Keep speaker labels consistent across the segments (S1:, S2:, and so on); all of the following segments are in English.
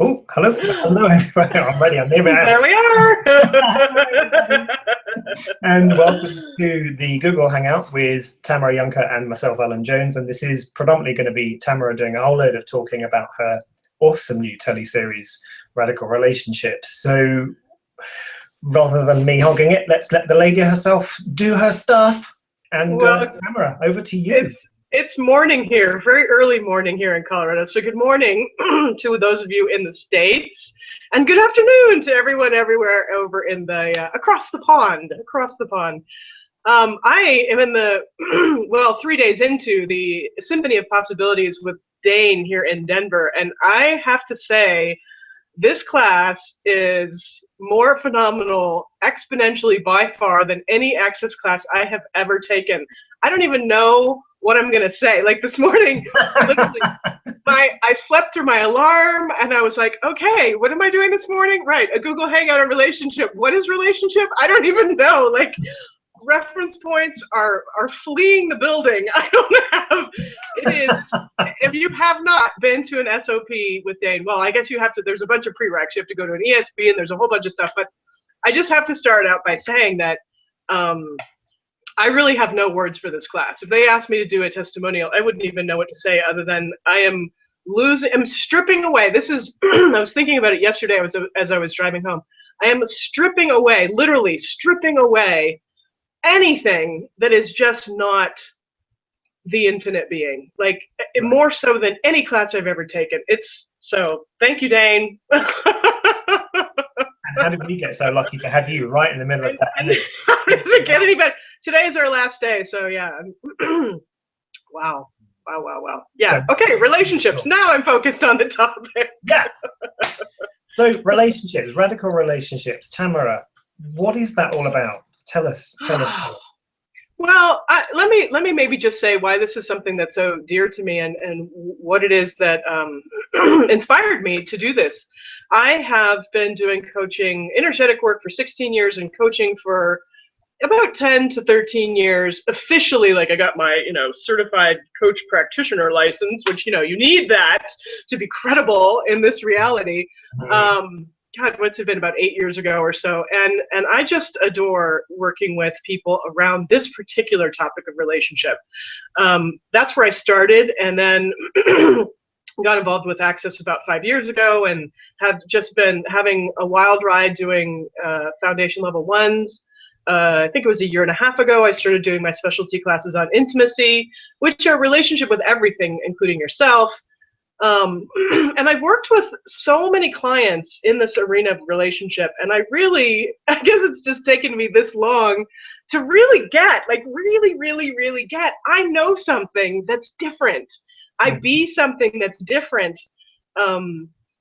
S1: Oh, hello. Hello, everybody. I'm ready. I'm near my
S2: There we are.
S1: And welcome to the Google Hangout with Tamara Younker and myself, Alan Jones. And this is predominantly going to be Tamara doing a whole load of talking about her awesome new tele-series, Radical Relationships. So rather than me hogging it, let's let the lady herself do her stuff. And
S2: Well,
S1: Tamara, over to you.
S2: it's morning here, very early morning here in Colorado. So good morning to those of you in the States, and good afternoon to everyone everywhere over in the across the pond. I am in the well, 3 days into the Symphony of Possibilities with Dane here in Denver, and I have to say, this class is more phenomenal exponentially by far than any Access class I have ever taken. I don't even know what I'm going to say. Like this morning, literally, I slept through my alarm and I was like, okay, what am I doing this morning? Right, a Google Hangout on relationship. What is relationship? I don't even know. Like, reference points are fleeing the building. I don't have, it is, if you have not been to an SOP with Dane, well, I guess you have to, there's a bunch of prereqs. You have to go to an ESB and there's a whole bunch of stuff, but I just have to start out by saying that I really have no words for this class. If they asked me to do a testimonial, I wouldn't even know what to say other than I'm stripping away. This is, I was thinking about it yesterday as I was driving home. I am stripping away, literally stripping away anything that is just not the infinite being, like more so than any class I've ever taken. It's so, thank you, Dane.
S1: And how did we get so lucky to have you right in the middle of that?
S2: How does it get any better? Today is our last day, so yeah. Wow. Yeah, okay, relationships. Now I'm focused on the topic.
S1: Yeah. So relationships, radical relationships. Tamara, what is that all about? Tell us.
S2: Well, let me maybe just say why this is something that's so dear to me and what it is that inspired me to do this. I have been doing coaching, energetic work for 16 years and coaching for about 10 to 13 years officially. Like, I got my, certified coach practitioner license, which, you need that to be credible in this reality. God, what's it been, about 8 years ago or so, and I just adore working with people around this particular topic of relationship. That's where I started, and then got involved with Access about 5 years ago, and have just been having a wild ride doing foundation level ones. I think it was a year and a half ago, I started doing my specialty classes on intimacy, which are relationship with everything, including yourself. And I've worked with so many clients in this arena of relationship, and I guess it's just taken me this long to really get, like really get, I know something that's different. I be something that's different,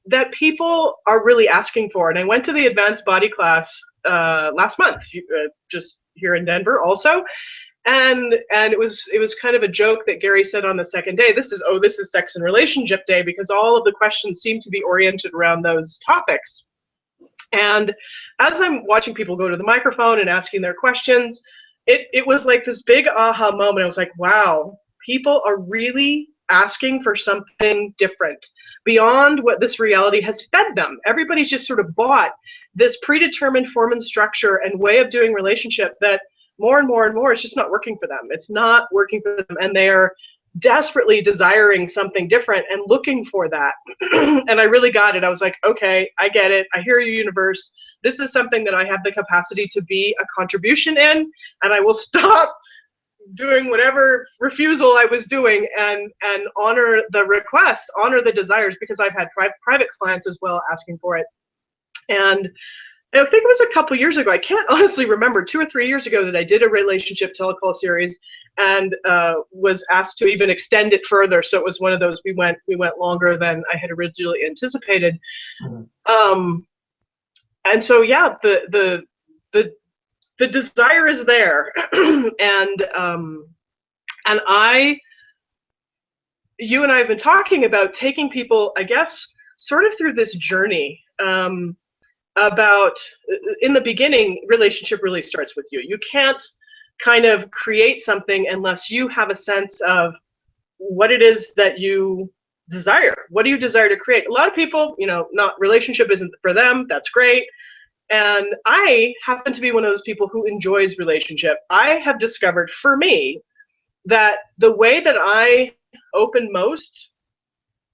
S2: that people are really asking for. And I went to the advanced body class last month, just here in Denver also. And it was kind of a joke that Gary said on the second day, this is sex and relationship day, because all of the questions seem to be oriented around those topics. And as I'm watching people go to the microphone and asking their questions, it was like this big aha moment. I was like, wow, people are really asking for something different beyond what this reality has fed them. Everybody's just sort of bought this predetermined form and structure and way of doing relationship that more and more, it's just not working for them. It's not working for them, and they are desperately desiring something different and looking for that. And I really got it. I was like, okay, I get it. I hear you, universe. This is something that I have the capacity to be a contribution in, and I will stop doing whatever refusal I was doing and honor the request, honor the desires, because I've had private clients as well asking for it. And I think it was a couple years ago, I can't honestly remember, 2 or 3 years ago, that I did a relationship Tele-call series and was asked to even extend it further. So it was one of those, we went longer than I had originally anticipated. And so, yeah, the desire is there. And you and I have been talking about taking people, I guess, sort of through this journey. About, in the beginning, relationship really starts with you. You can't kind of create something unless you have a sense of what it is that you desire? What do you desire to create? A lot of people, not relationship isn't for them. That's great. And I happen to be one of those people who enjoys relationship. I have discovered for me that the way that I open most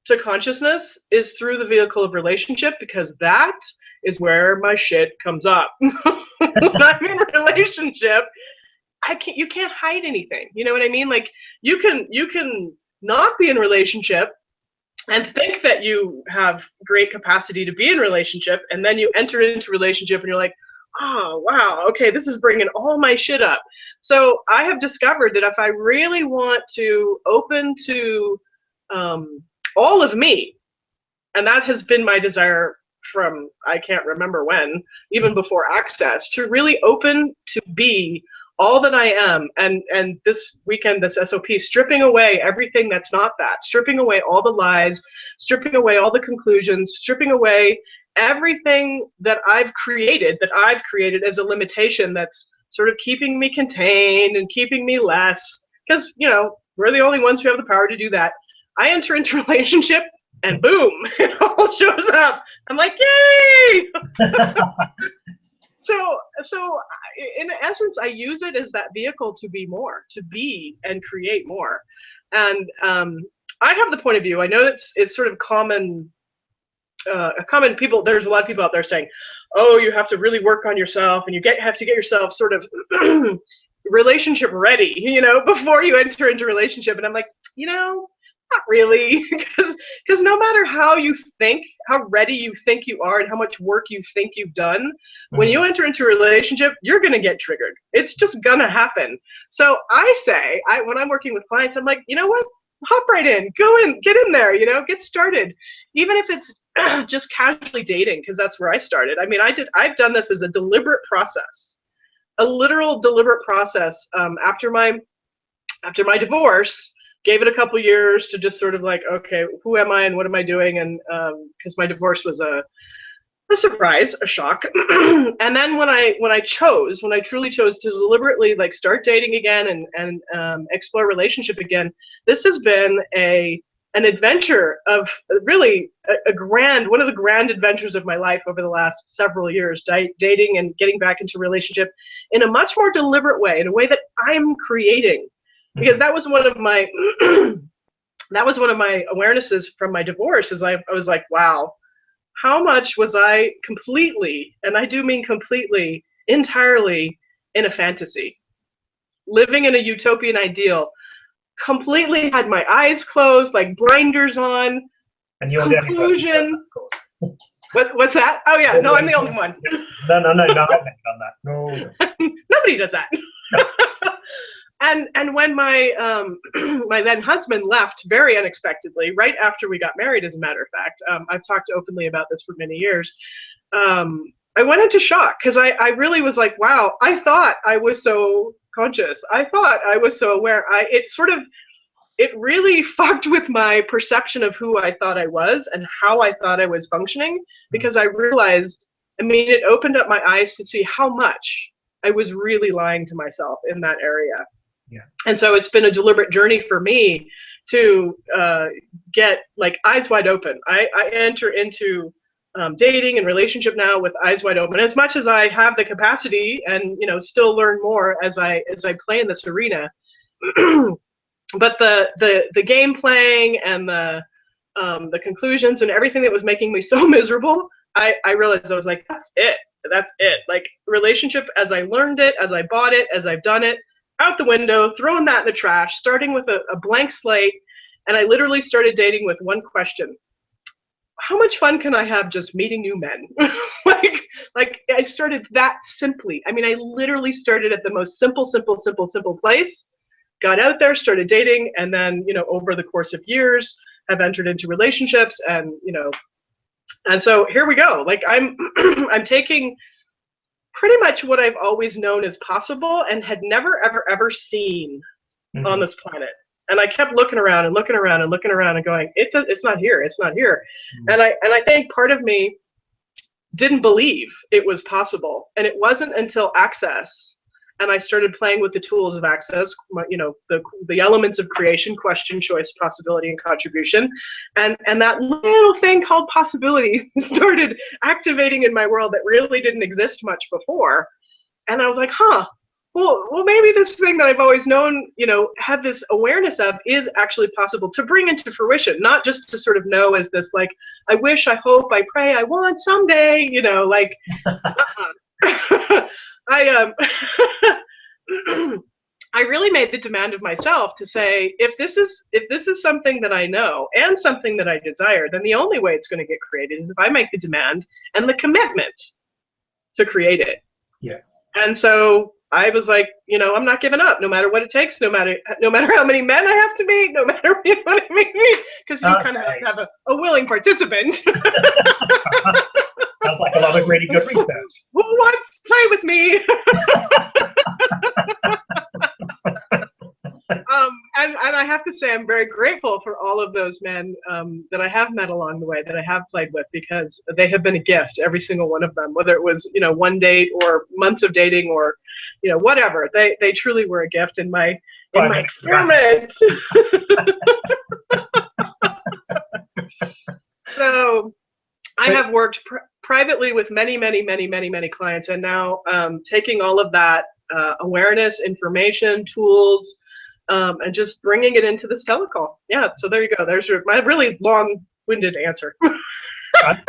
S2: to consciousness is through the vehicle of relationship, because that is where my shit comes up. When I'm in a relationship, you can't hide anything. You know what I mean? Like you can not be in relationship and think that you have great capacity to be in relationship, and then you enter into relationship and you're like, oh wow, okay, this is bringing all my shit up. So I have discovered that if I really want to open to all of me, and that has been my desire from I can't remember when, even before Access, to really open to be all that I am. And this weekend, this SOP, stripping away everything that's not that, stripping away all the lies, stripping away all the conclusions, stripping away everything that I've created as a limitation that's sort of keeping me contained and keeping me less, because we're the only ones who have the power to do that. I enter into a relationship and boom, it all shows up. I'm like, yay! So in essence, I use it as that vehicle to be more, to be and create more. And I have the point of view. I know it's sort of common. People. There's a lot of people out there saying, "Oh, you have to really work on yourself, and you have to get yourself sort of relationship ready, before you enter into relationship." And I'm like, not really, because no matter how ready you think you are, and how much work you think you've done, when you enter into a relationship, you're going to get triggered. It's just going to happen. So I say, when I'm working with clients, I'm like, you know what? Hop right in, go in, get in there, get started. Even if it's just casually dating, because that's where I started. I mean, I've done this as a deliberate process, a literal deliberate process. After my divorce, gave it a couple years to just sort of like, okay, who am I and what am I doing? And because my divorce was a surprise, a shock. And then when I truly chose to deliberately like start dating again and explore relationship again, this has been an adventure of really one of the grand adventures of my life over the last several years, dating and getting back into relationship in a much more deliberate way, in a way that I'm creating. Because that was one of my awarenesses from my divorce, is I was like, wow, how much was I completely, and I do mean completely, entirely in a fantasy, living in a utopian ideal, completely had my eyes closed, like blinders on. And you're conclusion. What's that? Oh yeah, no, I'm the only one.
S1: No, I've never done that. No.
S2: Nobody does that. And when my my then husband left very unexpectedly, right after we got married, as a matter of fact, I've talked openly about this for many years, I went into shock, because I really was like, wow, I thought I was so conscious. I thought I was so aware. It really fucked with my perception of who I thought I was and how I thought I was functioning, because I realized, it opened up my eyes to see how much I was really lying to myself in that area. Yeah. And so it's been a deliberate journey for me to get like eyes wide open. I enter into dating and relationship now with eyes wide open, as much as I have the capacity and still learn more as I play in this arena. But the game playing and the conclusions and everything that was making me so miserable, I realized, I was like, that's it. Like relationship as I learned it, as I bought it, as I've done it, out the window, throwing that in the trash, starting with a blank slate. And I literally started dating with one question: how much fun can I have just meeting new men? like I started that simply. I literally started at the most simple place, got out there, started dating, and then, over the course of years, have entered into relationships, and, and so here we go. Like I'm taking pretty much what I've always known as possible and had never, ever seen on this planet. And I kept looking around and looking around and looking around and going, it's not here. It's not here. And I think part of me didn't believe it was possible. And it wasn't until Access and I started playing with the tools of access, the elements of creation, question, choice, possibility, and contribution. And that little thing called possibility started activating in my world that really didn't exist much before. And I was like, well, maybe this thing that I've always known, had this awareness of is actually possible to bring into fruition, not just to sort of know as this, like, I wish, I hope, I pray, I want someday, like, I I really made the demand of myself to say, if this is something that I know and something that I desire, then the only way it's going to get created is if I make the demand and the commitment to create it.
S1: Yeah.
S2: And so I was like, I'm not giving up, no matter what it takes, no matter how many men I have to meet, no matter what I meet, because you kind of have to have a willing participant.
S1: Sounds like a lot of really good research.
S2: Who wants to play with me? And I have to say, I'm very grateful for all of those men that I have met along the way, that I have played with, because they have been a gift, every single one of them, whether it was, one date or months of dating or, whatever. They truly were a gift in my experiment. So I have worked privately with many, many, many, many, many clients, and now taking all of that awareness, information, tools, and just bringing it into this telecall. Yeah, so there you go. There's my really long-winded answer.
S1: I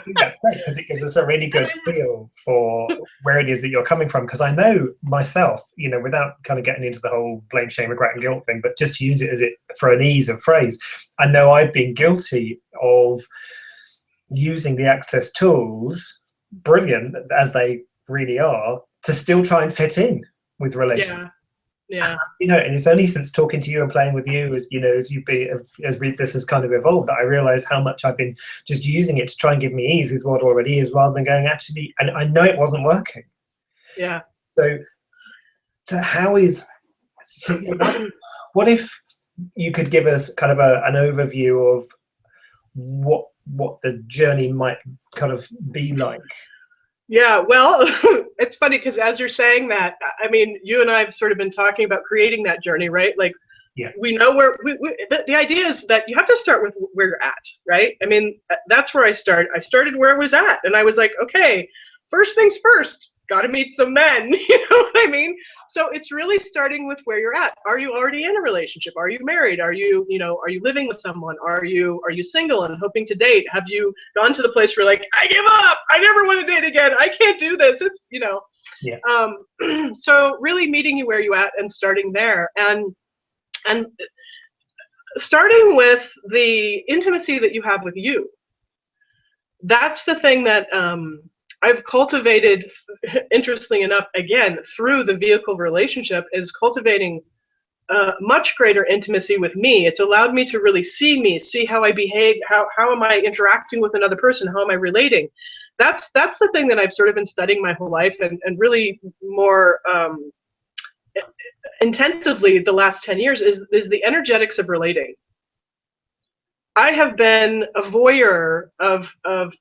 S1: think that's great, because it gives us a really good feel for where it is that you're coming from. Because I know myself, without kind of getting into the whole blame, shame, regret, and guilt thing, but just to use it for an ease of phrase, I know I've been guilty of using the access tools, brilliant as they really are, to still try and fit in with relationships.
S2: Yeah.
S1: And it's only since talking to you and playing with you, as this has kind of evolved, that I realize how much I've been just using it to try and give me ease with what already is, rather than going, actually, and I know it wasn't working.
S2: Yeah.
S1: So what if you could give us kind of an overview of what the journey might kind of be like?
S2: Yeah, well, it's funny because as you're saying that, I mean, you and I have sort of been talking about creating that journey, right? Like,
S1: yeah,
S2: we know where the idea is that you have to start with where you're at, right? I mean, that's where I started. I started where I was at, and I was like, okay, first things first, got to meet some men. You know what I mean? So it's really starting with where you're at. Are you already in a relationship? Are you married? Are you living with someone? Are you single and hoping to date? Have you gone to the place where, like, I give up, I never want to date again, I can't do this? It's
S1: yeah.
S2: So really meeting you where you at and starting there, and starting with the intimacy that you have with you. That's the thing that I've cultivated, interestingly enough, again, through the vehicle relationship, is cultivating much greater intimacy with me. It's allowed me to really see how I behave, how am I interacting with another person, how am I relating. That's the thing that I've sort of been studying my whole life, and really more intensively the last 10 years is the energetics of relating. I have been a voyeur of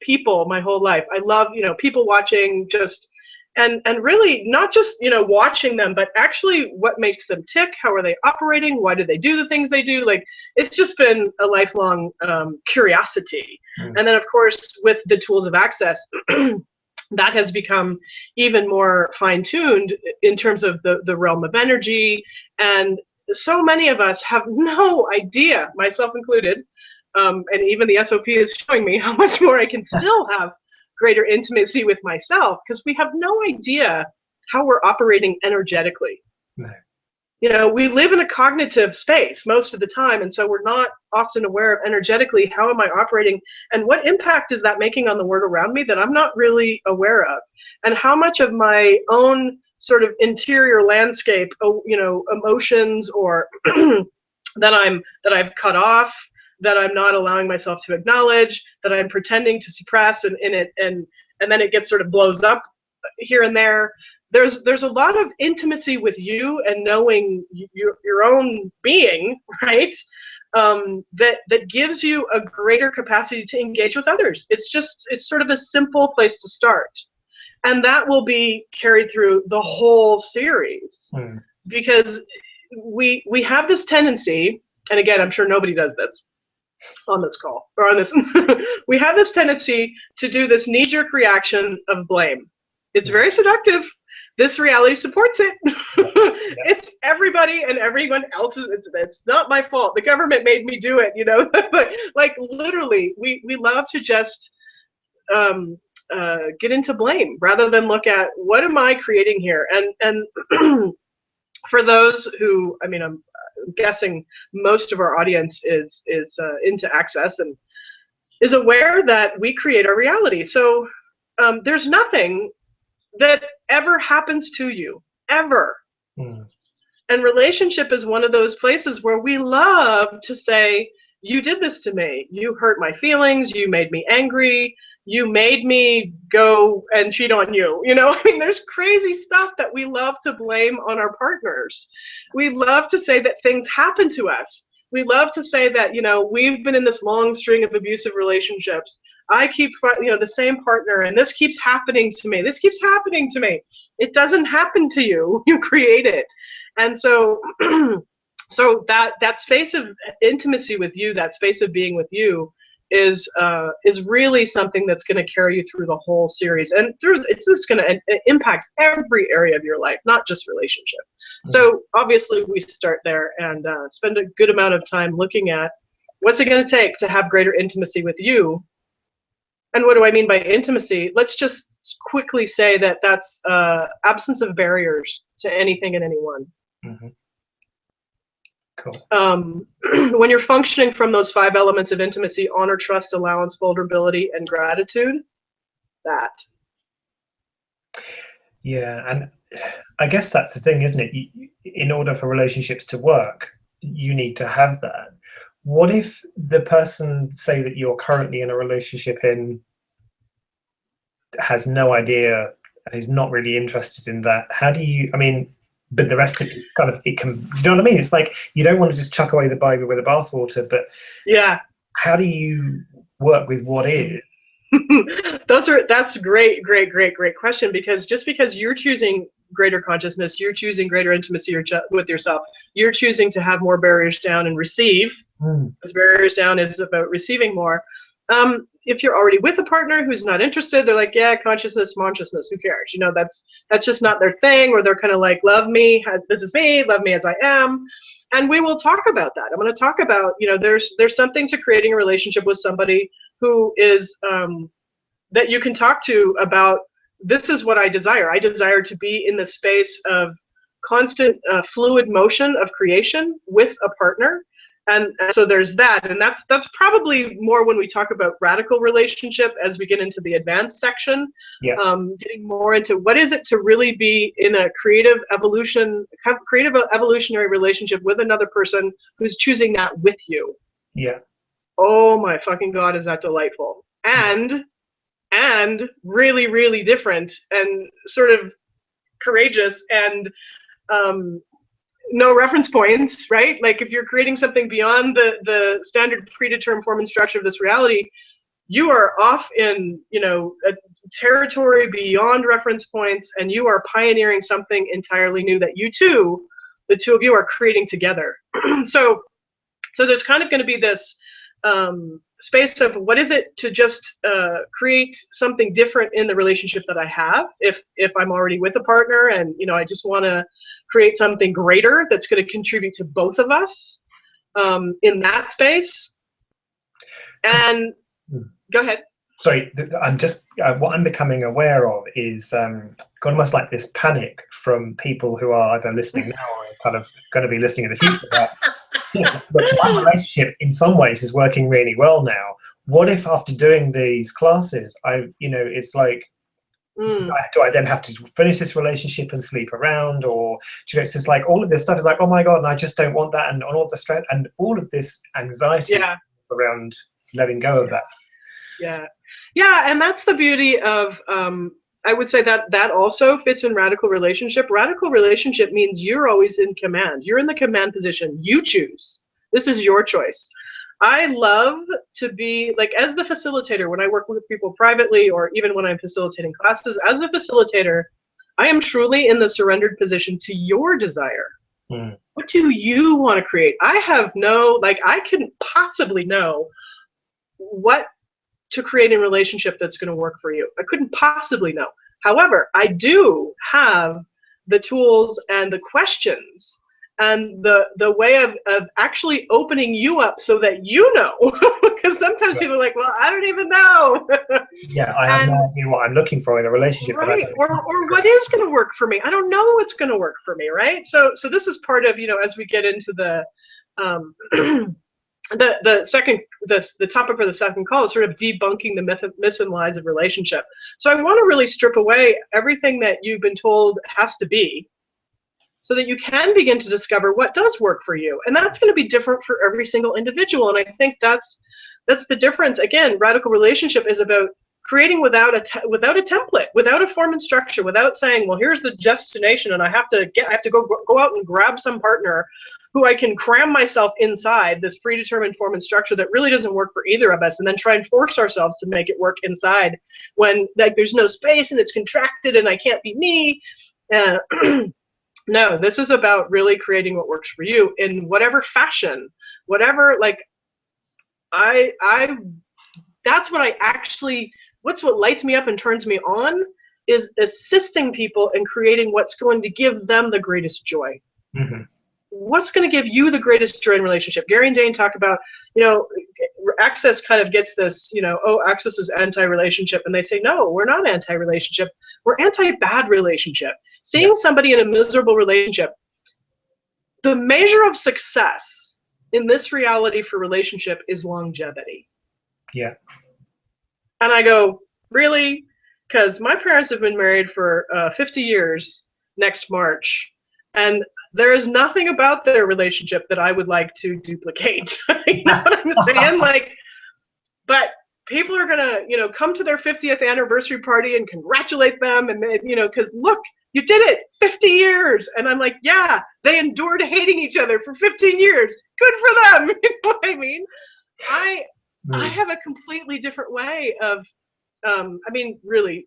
S2: people my whole life. I love, people watching, and really not just, watching them, but actually what makes them tick, how are they operating, why do they do the things they do? Like, it's just been a lifelong curiosity. And then, of course, with the tools of access, that has become even more fine-tuned in terms of the realm of energy. And so many of us have no idea, myself included, and even the SOP is showing me how much more I can still have greater intimacy with myself, because we have no idea how we're operating energetically. No. We live in a cognitive space most of the time, and so we're not often aware of energetically, how am I operating, and what impact is that making on the world around me that I'm not really aware of, and how much of my own sort of interior landscape, emotions, or that I've cut off, that I'm not allowing myself to acknowledge, that I'm pretending to suppress, and then it gets sort of blows up here and there. There's a lot of intimacy with you and knowing your own being, right? That gives you a greater capacity to engage with others. It's sort of a simple place to start. And that will be carried through the whole series, because we have this tendency, and again, I'm sure nobody does this on this call or on this. We have this tendency to do this knee-jerk reaction of blame. It's very seductive. This reality supports it. It's everybody and everyone else's. It's not my fault. The government made me do it, you know. But like literally, we love to just get into blame rather than look at what am I creating here. And for those who, I mean, I'm guessing most of our audience is into access and is aware that we create our reality. So there's nothing that ever happens to you, ever. And relationship is one of those places where we love to say, you did this to me. You hurt my feelings. You made me angry. You made me go and cheat on you. You know, I mean, there's crazy stuff that we love to blame on our partners. We love to say that things happen to us. We love to say that, you know, we've been in this long string of abusive relationships. I keep, you know, the same partner, and this keeps happening to me. This keeps happening to me. It doesn't happen to you. You create it. And so, so that space of intimacy with you, that space of being with you, is really something that's going to carry you through the whole series, and it's just going to impact every area of your life, not just relationship. So obviously we start there and spend a good amount of time looking at what's it going to take to have greater intimacy with you. And what do I mean by intimacy? Let's just quickly say that that's absence of barriers to anything and anyone. Cool. When you're functioning from those 5 elements of intimacy: honor, trust, allowance, vulnerability, and gratitude, that.
S1: Yeah, and I guess that's the thing, isn't it? In order for relationships to work, you need to have that. What if the person, say, that you're currently in a relationship in has no idea and is not really interested in that? How do you, I mean, but the rest of it kind of, it can, you know what I mean? It's like, you don't want to just chuck away the baby with the bathwater, but
S2: yeah,
S1: how do you work with what is?
S2: That's a great question, because just because you're choosing greater consciousness, you're choosing greater intimacy with yourself, you're choosing to have more barriers down and receive, because barriers down is about receiving more. If you're already with a partner who's not interested, they're like, yeah, consciousness, who cares? You know, that's just not their thing, or they're kind of like, love me as this is me, love me as I am. And we will talk about that. I'm going to talk about, you know, there's something to creating a relationship with somebody who is that you can talk to about, this is what I desire. I desire to be in the space of constant fluid motion of creation with a partner. And so there's that, and that's probably more when we talk about radical relationship as we get into the advanced section.
S1: Yeah.
S2: Getting more into what is it to really be in a creative evolutionary relationship with another person who's choosing that with you.
S1: Yeah.
S2: Oh my fucking God, is that delightful. And really, really different and sort of courageous and no reference points, right? Like if you're creating something beyond the standard predetermined form and structure of this reality, you are off in, you know, a territory beyond reference points, and you are pioneering something entirely new that you two, the two of you, are creating together. So there's kind of going to be this space of what is it to just create something different in the relationship that I have if I'm already with a partner, and, you know, I just want to create something greater that's going to contribute to both of us in that space. And go ahead.
S1: Sorry, I'm just, what I'm becoming aware of is almost like this panic from people who are either listening now or kind of going to be listening in the future about, yeah, but my relationship in some ways is working really well now. What if after doing these classes, it's like, do I then have to finish this relationship and sleep around? Or, you know, it's just like all of this stuff is like, oh my God, and I just don't want that, and all of the stress and all of this anxiety around letting go of that.
S2: Yeah, and that's the beauty of, I would say that also fits in radical relationship. Radical relationship means you're always in command. You're in the command position. You choose. This is your choice. I love to be, like, as the facilitator, when I work with people privately or even when I'm facilitating classes, as a facilitator, I am truly in the surrendered position to your desire.
S1: Mm.
S2: What do you want to create? I have no, like, I couldn't possibly know what to create a relationship that's going to work for you. I couldn't possibly know. However, I do have the tools and the questions and the way of actually opening you up so that you know. Because sometimes people are like, well, I don't even know.
S1: Yeah, I have no idea what I'm looking for in a relationship.
S2: Right, or what is going to work for me. I don't know what's going to work for me, right? So this is part of, as we get into the the topic for the second call is sort of debunking the myths and lies of relationship. So I want to really strip away everything that you've been told has to be, so that you can begin to discover what does work for you. And that's going to be different for every single individual. And I think that's the difference. Again, radical relationship is about creating without a template, without a form and structure, without saying, well, here's the destination, and I have to go out and grab some partner who I can cram myself inside this predetermined form and structure that really doesn't work for either of us, and then try and force ourselves to make it work inside when, like, there's no space and it's contracted and I can't be me. No, this is about really creating what works for you in whatever fashion, whatever, like, that's what I actually, what lights me up and turns me on is assisting people in creating what's going to give them the greatest joy.
S1: Mm-hmm.
S2: What's going to give you the greatest joy in relationship? Gary and Dane talk about, Access kind of gets this, oh, Access is anti-relationship. And they say, no, we're not anti-relationship. We're anti-bad relationship. Seeing somebody in a miserable relationship, the measure of success in this reality for relationship is longevity.
S1: Yeah.
S2: And I go, really? Because my parents have been married for 50 years next March. And there is nothing about their relationship that I would like to duplicate. You know what I'm saying? Like, but people are gonna, come to their 50th anniversary party and congratulate them, and because look, you did it, 50 years, and I'm like, yeah, they endured hating each other for 15 years. Good for them. You know what I mean? I have a completely different way of, really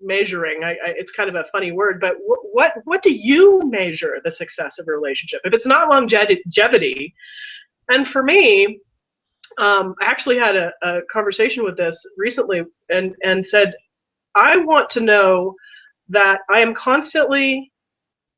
S2: measuring. It's kind of a funny word, but what do you measure the success of a relationship? If it's not longevity, and for me, I actually had a conversation with this recently and said, I want to know that I am constantly,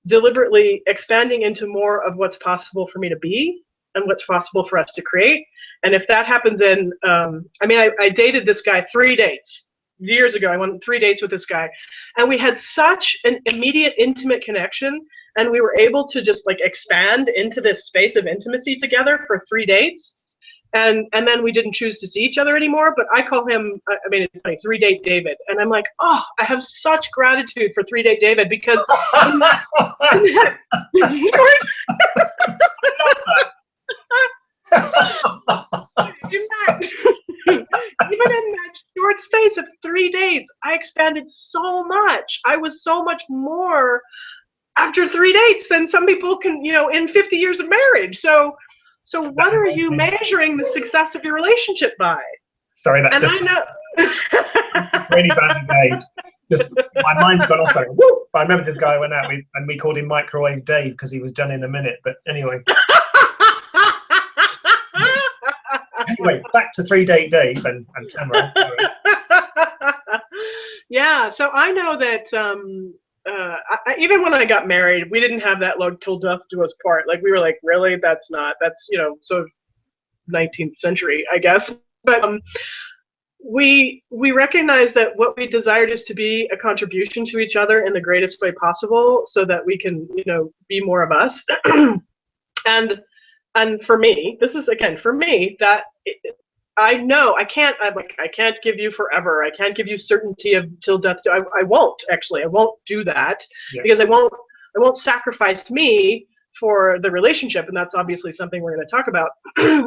S2: deliberately expanding into more of what's possible for me to be and what's possible for us to create. And if that happens in, I dated this guy 3 dates. Years ago, I went on 3 dates with this guy, and we had such an immediate, intimate connection, and we were able to just, like, expand into this space of intimacy together for 3 dates, and then we didn't choose to see each other anymore. But I call him, it's funny, 3-date David, and I'm like, oh, I have such gratitude for 3-date David, because even in that short space of 3 dates, I expanded so much. I was so much more after 3 dates than some people can, in 50 years of marriage. So what are you measuring the success of your relationship by?
S1: Sorry, that just,
S2: I know.
S1: really badly made. Just, my mind's gone off. Like, woo! I remember this guy I went out with, and we called him Microwave Dave because he was done in a minute. But anyway. Anyway, back to 3-date Dave and Tamara.
S2: Yeah, so I know that even when I got married, we didn't have that till death do us part. Like, we were like, really? That's so 19th century, I guess. But we recognize that what we desired is to be a contribution to each other in the greatest way possible, so that we can, be more of us. And for me, this is, again, for me, that I know I can't give you forever. I can't give you certainty of till death. I won't do that, because I won't sacrifice me for the relationship. And that's obviously something we're going to talk about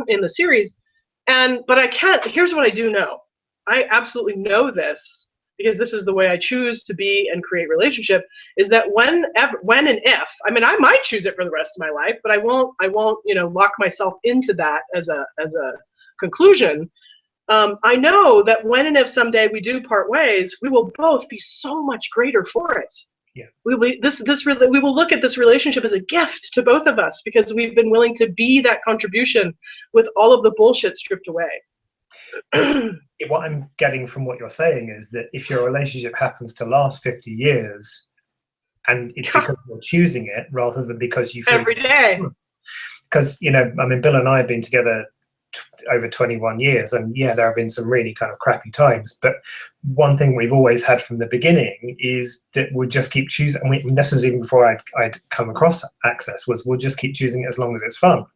S2: in the series. But I can't, here's what I do know. I absolutely know this, because this is the way I choose to be and create relationship, is that when and if, I might choose it for the rest of my life, but I won't, lock myself into that as a conclusion, I know that when and if someday we do part ways, we will both be so much greater for it.
S1: Yeah.
S2: We will look at this relationship as a gift to both of us because we've been willing to be that contribution with all of the bullshit stripped away.
S1: What I'm getting from what you're saying is that if your relationship happens to last 50 years, and it's because you're choosing it rather than because you feel
S2: every day.
S1: Because, you know, I mean, Bill and I have been together over 21 years, and yeah, there have been some really kind of crappy times, but one thing we've always had from the beginning is that we'll just keep choosing, and this was even before I'd come across Access, was we'll just keep choosing it as long as it's fun.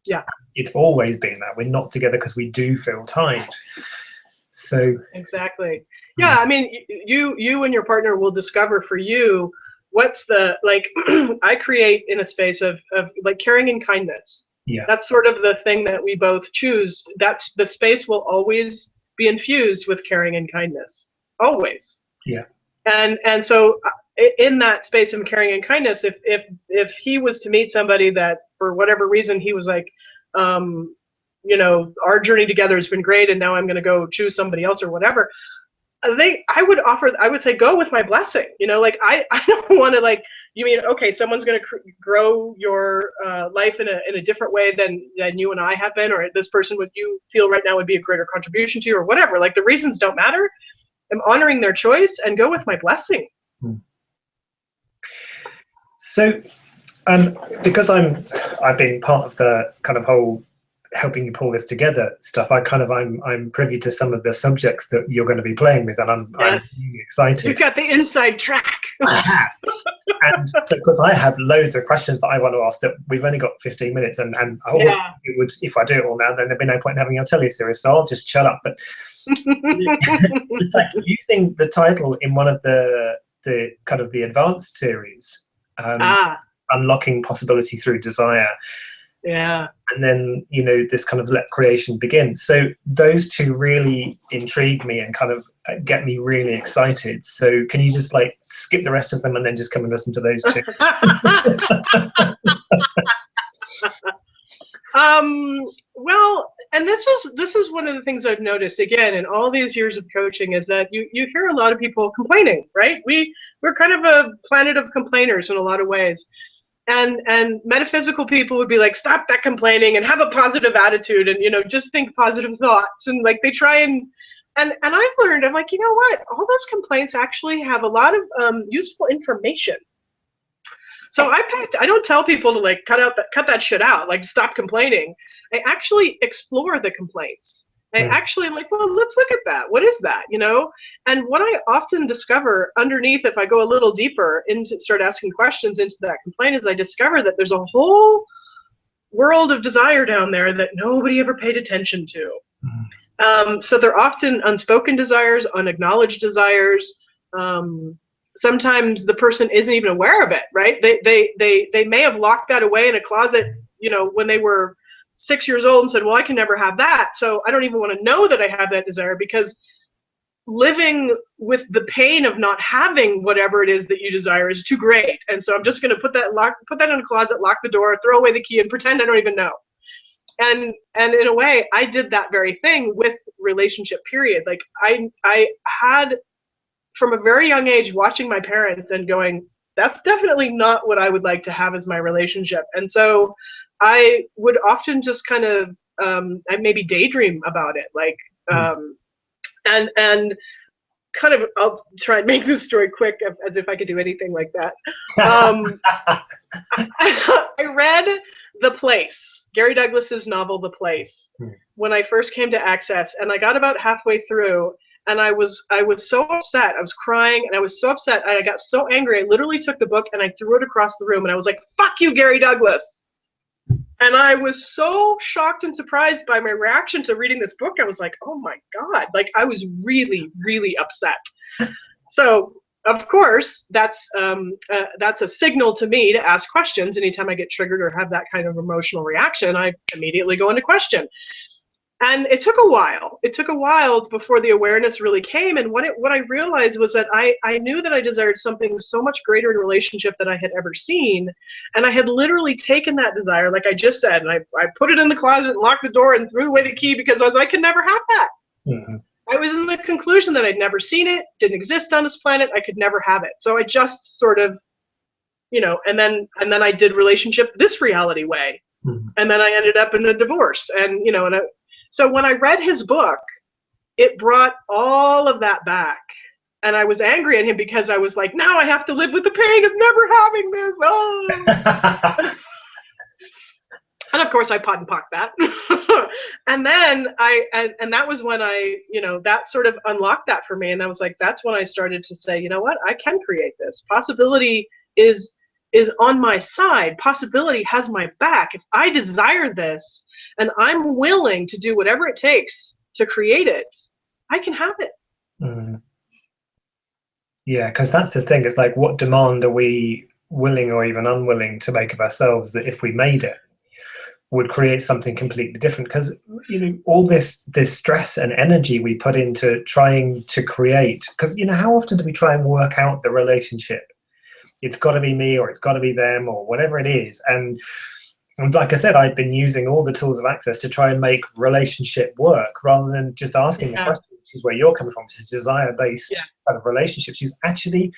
S2: Yeah,
S1: it's always been that we're not together because we do feel tied. So
S2: exactly. Yeah, I mean, you and your partner will discover for you what's the, like, I create in a space of like caring and kindness.
S1: Yeah,
S2: that's sort of the thing that we both choose. That's the space will always be infused with caring and kindness, always.
S1: Yeah.
S2: And so in that space of caring and kindness, if he was to meet somebody that for whatever reason he was like, you know, our journey together has been great and now I'm going to go choose somebody else or whatever, I would say go with my blessing. You know, like I don't want to, like, you mean, okay, someone's going to grow your life in a different way than you and I have been, or this person would you feel right now would be a greater contribution to you, or whatever. Like, the reasons don't matter. I'm honoring their choice and go with my blessing.
S1: So, because I've been part of the kind of whole helping you pull this together stuff, I'm privy to some of the subjects that you're going to be playing with, and I'm really excited.
S2: You've got the inside track.
S1: I have. And because I have loads of questions that I want to ask, that we've only got 15 minutes, and I always it would, if I do it all now, then there'd be no point in having your tele series, so I'll just shut up. But it's like using the title in one of the kind of the advanced series, Unlocking Possibility Through Desire.
S2: Yeah.
S1: And then, you know, this kind of let creation begin. So those two really intrigue me and kind of get me really excited. So can you just like skip the rest of them and then just come and listen to those two?
S2: Well, and this is one of the things I've noticed again in all these years of coaching, is that you hear a lot of people complaining, right? We're kind of a planet of complainers in a lot of ways. And metaphysical people would be like, stop that complaining and have a positive attitude, and, you know, just think positive thoughts, and like they try and I've learned, I'm like, you know what, all those complaints actually have a lot of useful information. So I don't tell people to like cut that shit out, like stop complaining. I actually explore the complaints. I actually am like, well, let's look at that. What is that, you know? And what I often discover underneath, if I go a little deeper into start asking questions into that complaint, is I discover that there's a whole world of desire down there that nobody ever paid attention to. So they're often unspoken desires, unacknowledged desires. Sometimes the person isn't even aware of it, right? They may have locked that away in a closet, you know, when they were 6 years old, and said, well, I can never have that, so I don't even want to know that I have that desire, because living with the pain of not having whatever it is that you desire is too great. And so I'm just going to put that in a closet, lock the door, throw away the key, and pretend I don't even know. And in a way, I did that very thing with relationship, period. Like I had, from a very young age, watching my parents and going, that's definitely not what I would like to have as my relationship. And so I would often just kind of I maybe daydream about it, like and kind of, I'll try and make this story quick, as if I could do anything like that. I read The Place, Gary Douglas's novel The Place, when I first came to Access, and I got about halfway through, and I was so upset. I was crying, and I was so upset, and I got so angry. I literally took the book and I threw it across the room, and I was like, "Fuck you, Gary Douglas!" And I was so shocked and surprised by my reaction to reading this book. I was like, oh my God, like I was really, really upset. So of course, that's a signal to me to ask questions. Anytime I get triggered or have that kind of emotional reaction, I immediately go into question. And it took a while. It took a while before the awareness really came. And what I realized was that I knew that I desired something so much greater in relationship than I had ever seen. And I had literally taken that desire, like I just said, and I put it in the closet and locked the door and threw away the key because I could never have that.
S1: Mm-hmm.
S2: I was in the conclusion that I'd never seen it, didn't exist on this planet, I could never have it. So I just sort of, and then I did relationship this reality way. Mm-hmm. And then I ended up in a divorce. And, so when I read his book, it brought all of that back. And I was angry at him because I was like, now I have to live with the pain of never having this. Oh. And of course I pot and pocked that. And then and that was when that sort of unlocked that for me. And I was like, that's when I started to say, you know what, I can create this. Possibility is on my side. Possibility has my back. If I desire this and I'm willing to do whatever it takes to create it, I can have it.
S1: Mm. Yeah, because that's the thing. It's like, what demand are we willing or even unwilling to make of ourselves that if we made it would create something completely different? Because all this stress and energy we put into trying to create, because how often do we try and work out the relationship? It's got to be me, or it's got to be them, or whatever it is. And like I said, I've been using all the tools of access to try and make relationship work, rather than just asking the question, which is where you're coming from. It's desire-based kind of relationships. Is actually,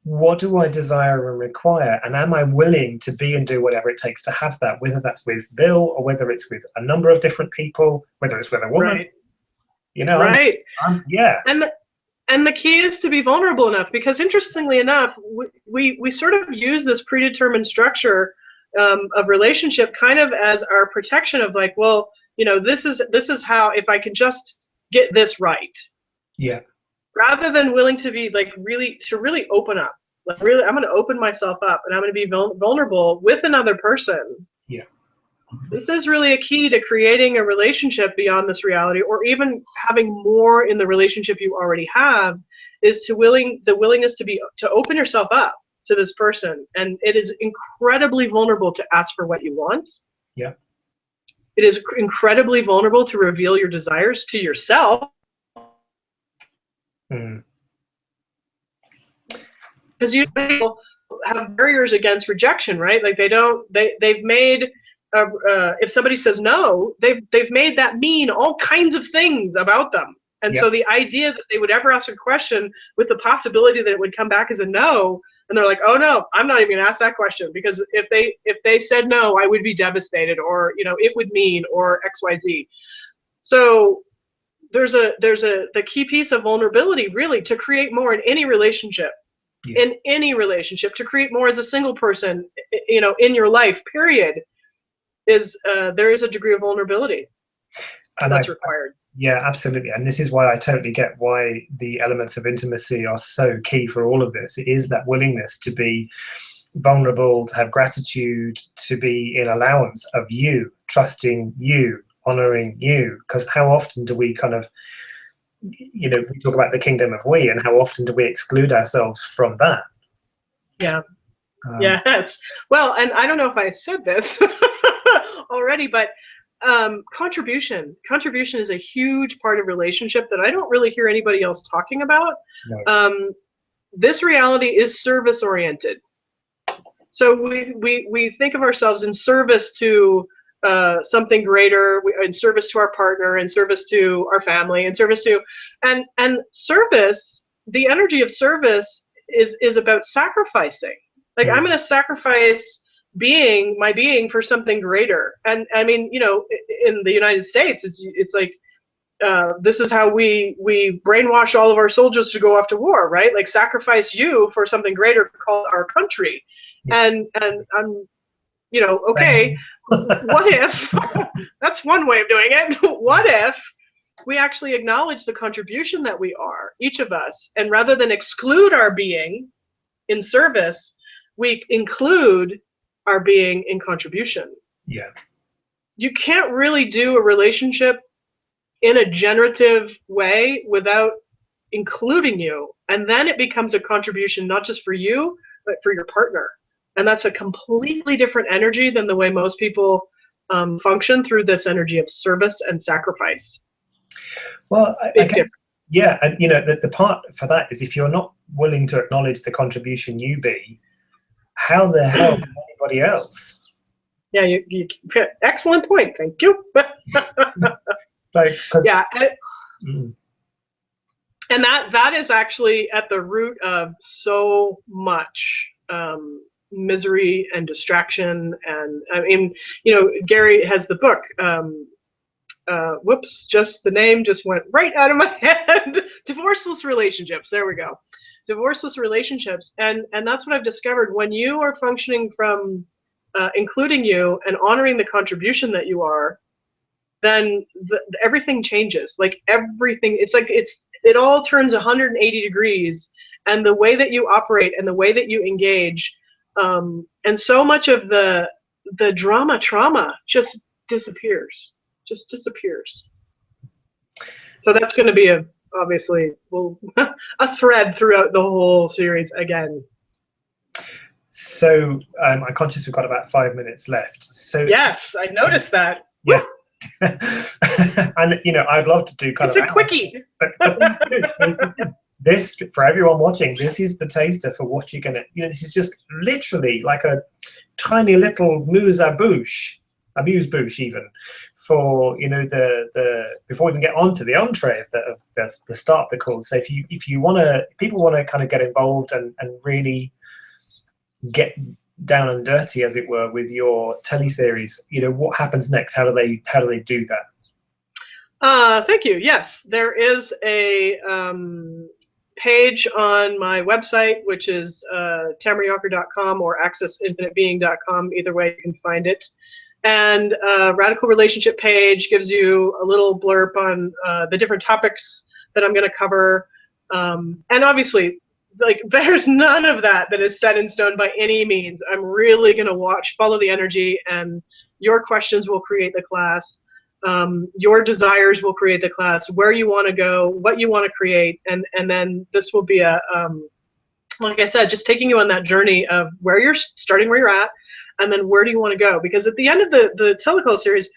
S1: what do I desire and require? And am I willing to be and do whatever it takes to have that, whether that's with Bill or whether it's with a number of different people, whether it's with a woman,
S2: right. Right.
S1: Yeah.
S2: And the key is to be vulnerable enough, because interestingly enough, we sort of use this predetermined structure of relationship kind of as our protection of like, well, this is how, if I can just get this right.
S1: Yeah.
S2: Rather than willing to be like really open up, like really, I'm going to open myself up and I'm going to be vulnerable with another person.
S1: Yeah.
S2: This is really a key to creating a relationship beyond this reality, or even having more in the relationship you already have, is the willingness to open yourself up to this person. And it is incredibly vulnerable to ask for what you want.
S1: Yeah.
S2: It is incredibly vulnerable to reveal your desires to yourself. Because you have barriers against rejection, right? Like they've made, if somebody says no, they've made that mean all kinds of things about them. And so the idea that they would ever ask a question with the possibility that it would come back as a no, and they're like, oh no, I'm not even gonna ask that question, because if they said no, I would be devastated, or it would mean, or XYZ. So there's the key piece of vulnerability, really, to create more in any relationship. In any relationship, to create more as a single person, in your life, period, is there is a degree of vulnerability that's required.
S1: Yeah, absolutely. And this is why I totally get why the elements of intimacy are so key for all of this. It is that willingness to be vulnerable, to have gratitude, to be in allowance of you, trusting you, honoring you. Because how often do we kind of, we talk about the kingdom of we, and how often do we exclude ourselves from that?
S2: Yeah. Yes. Well, and I don't know if I said this already, but contribution is a huge part of relationship that I don't really hear anybody else talking about. No. This reality is service oriented. So we think of ourselves in service to something greater, in service to our partner, in service to our family, in service to, and service, the energy of service is about sacrificing. Like, I'm going to sacrifice my being for something greater. And I mean, in the United States, it's like, this is how we brainwash all of our soldiers to go off to war, right? Like, sacrifice you for something greater called our country. And I'm, okay, what if, that's one way of doing it. What if we actually acknowledge the contribution that we are, each of us, and rather than exclude our being in service, we include our being in contribution.
S1: Yeah.
S2: You can't really do a relationship in a generative way without including you. And then it becomes a contribution, not just for you, but for your partner. And that's a completely different energy than the way most people function through this energy of service and sacrifice.
S1: Well, I guess, yeah, and the part for that is if you're not willing to acknowledge the contribution you be, how the hell can anybody else?
S2: Yeah, you excellent point. Thank you.
S1: Yeah.
S2: And that is actually at the root of so much misery and distraction. And I mean, Gary has the book. Whoops, just the name just went right out of my head. Divorceless relationships. There we go. Divorceless relationships. And that's what I've discovered. When you are functioning from including you and honoring the contribution that you are, then everything changes. Like everything, it all turns 180 degrees, and the way that you operate and the way that you engage, and so much of the trauma just disappears. So that's going to be obviously a thread throughout the whole series again.
S1: So I'm conscious we've got about 5 minutes left. So
S2: yes, I noticed that.
S1: Yeah. And I'd love to do kind
S2: of a quickie.
S1: This, for everyone watching, this is the taster for what you're gonna. This is just literally like a tiny little amuse-bouche even for the before we can get onto the entree of the start of the call. So if people want to kind of get involved and really get down and dirty, as it were, with your teleseries, what happens next? How do they do that?
S2: Thank you. Yes, there is a page on my website, which is tamarayounker.com or accessinfinitebeing.com. Either way, you can find it. And Radical Relationship page gives you a little blurb on the different topics that I'm going to cover. And obviously, there's none of that is set in stone by any means. I'm really going to follow the energy, and your questions will create the class. Your desires will create the class, where you want to go, what you want to create, and then this will be like I said, just taking you on that journey of where you're starting, where you're at, and then where do you want to go? Because at the end of the Tele-call series,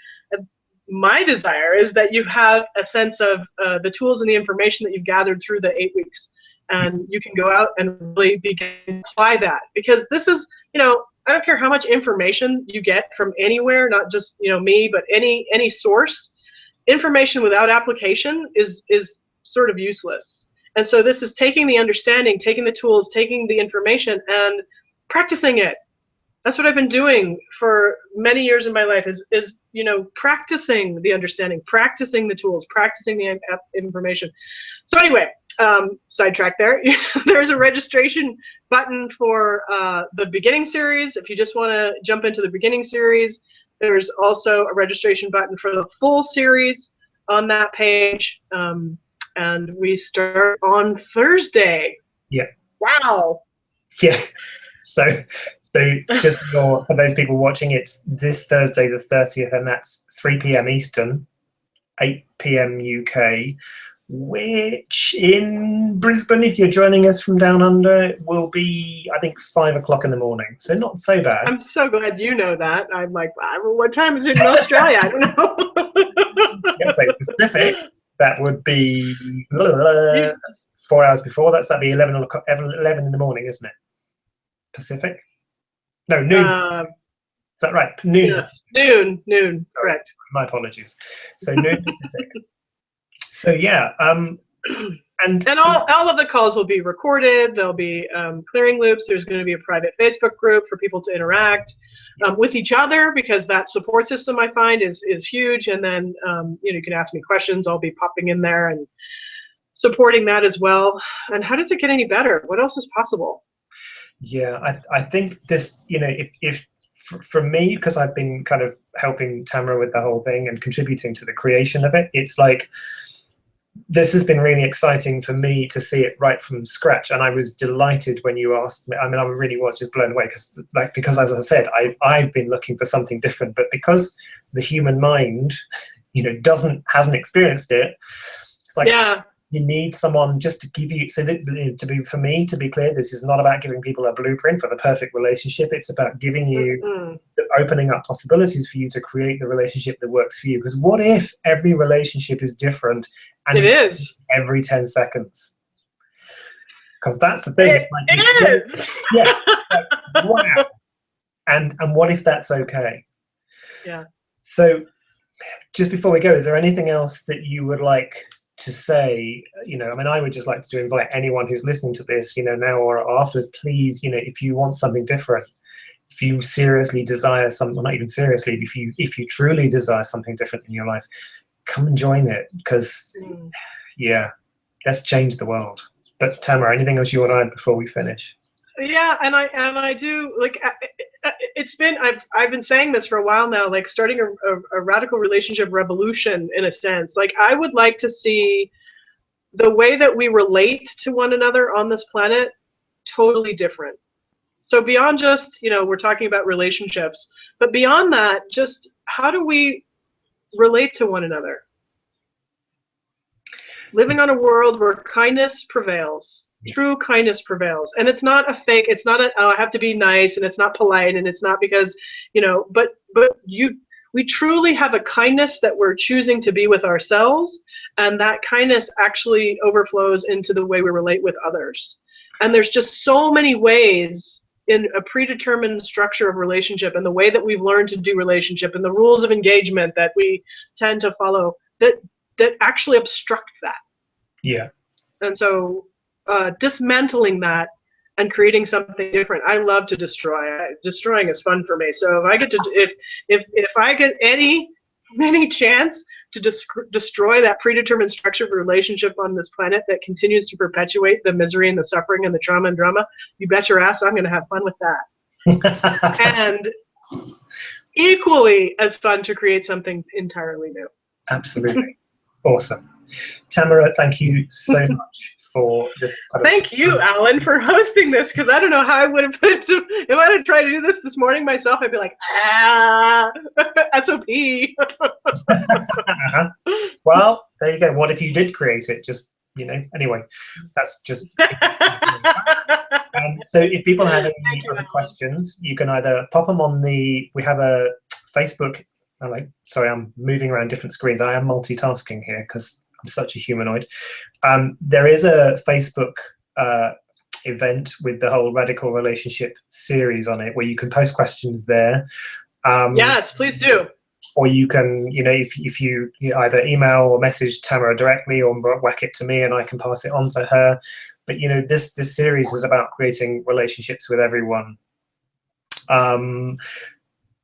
S2: my desire is that you have a sense of the tools and the information that you've gathered through the 8 weeks. And you can go out and really begin to apply that, because this is, I don't care how much information you get from anywhere, not just me, but any source. Information without application is sort of useless. And so this is taking the understanding, taking the tools, taking the information, and practicing it. That's what I've been doing for many years in my life. Is practicing the understanding, practicing the tools, practicing the information. So anyway. Sidetrack there. There's a registration button for the beginning series. If you just want to jump into the beginning series, there's also a registration button for the full series on that page. And we start on Thursday.
S1: Yeah.
S2: Wow.
S1: Yeah. So just for those people watching, it's this Thursday the 30th, and that's 3 p.m. Eastern, 8 p.m. UK. Which in Brisbane, if you're joining us from down under, will be, I think, 5 o'clock in the morning. So not so bad.
S2: I'm so glad you know that. I'm like, what time is it in Australia? I don't know.
S1: Yeah, so Pacific, that would be that's 4 hours before. That'd be 11 in the morning, isn't it? Pacific? No, noon. Is that right? Noon.
S2: Yes, noon. Correct.
S1: My apologies. So noon Pacific. So yeah, and
S2: all of the calls will be recorded. There'll be clearing loops. There's going to be a private Facebook group for people to interact with each other, because that support system I find is huge. And then you can ask me questions. I'll be popping in there and supporting that as well. And how does it get any better? What else is possible?
S1: Yeah, I think this, if for me, because I've been kind of helping Tamara with the whole thing and contributing to the creation of it, it's like, this has been really exciting for me to see it right from scratch. And I was delighted when you asked me. I mean, I really was just blown away because as I said, I've been looking for something different, but because the human mind, hasn't experienced it, it's like,
S2: yeah.
S1: You need someone just to give you, so that, for me to be clear, this is not about giving people a blueprint for the perfect relationship. It's about giving you, opening up possibilities for you to create the relationship that works for you. Because what if every relationship is different and
S2: it is
S1: every 10 seconds? Because that's the thing.
S2: It is.
S1: Yeah. Like, wow. And what if that's okay?
S2: Yeah.
S1: So just before we go, is there anything else that you would like to say? I mean, I would just like to invite anyone who's listening to this, now or afterwards, please, if you want something different, if you seriously desire something, well, not even seriously, if you truly desire something different in your life, come and join it, because let's change the world. But Tamara, anything else you want to add before we finish?
S2: Yeah, and I do, like, it's been, I've been saying this for a while now, like starting a radical relationship revolution, in a sense. Like, I would like to see the way that we relate to one another on this planet totally different. So beyond just, we're talking about relationships, but beyond that, just how do we relate to one another? Living on a world where kindness prevails. True kindness prevails. And it's not a fake, it's not a, I have to be nice, and it's not polite, and it's not because, but we truly have a kindness that we're choosing to be with ourselves, and that kindness actually overflows into the way we relate with others. And there's just so many ways in a predetermined structure of relationship, and the way that we've learned to do relationship, and the rules of engagement that we tend to follow, that actually obstruct that.
S1: Yeah. And
S2: so dismantling that and creating something different. I love to destroy. Destroying is fun for me. So if I get to, if I get any chance to destroy that predetermined structure of relationship on this planet that continues to perpetuate the misery and the suffering and the trauma and drama, you bet your ass I'm going to have fun with that. And equally as fun to create something entirely new.
S1: Absolutely. Awesome. Tamara, thank you so much for this.
S2: Thank you, Alan, for hosting this, because I don't know how I would have put it to, if I had tried to do this morning myself, I'd be like, SOP.
S1: Well, there you go. What if you did create it? Just, anyway, that's just. So if people have any other questions, you can either pop them on we have a Facebook. Sorry, I'm moving around different screens. I am multitasking here because I'm such a humanoid. There is a Facebook event with the whole Radical Relationship series on it, where you can post questions there.
S2: Yes, please do.
S1: Or you can, if you either email or message Tamara directly, or whack it to me and I can pass it on to her. But this series is about creating relationships with everyone.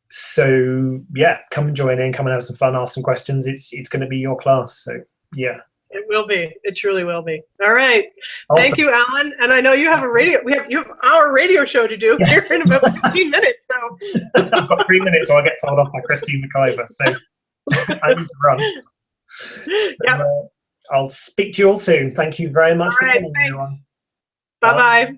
S1: So yeah, come and join in, come and have some fun, ask some questions. It's going to be your class. So yeah.
S2: It will be. It truly will be. All right.
S1: Awesome.
S2: Thank you, Alan. And I know you have you have our radio show to do here in about 15 minutes. So
S1: I've got 3 minutes, or I get told off by Christine McIver. So I need to run.
S2: Yep.
S1: I'll speak to you all soon. Thank you very much for coming, everyone.
S2: Bye-bye.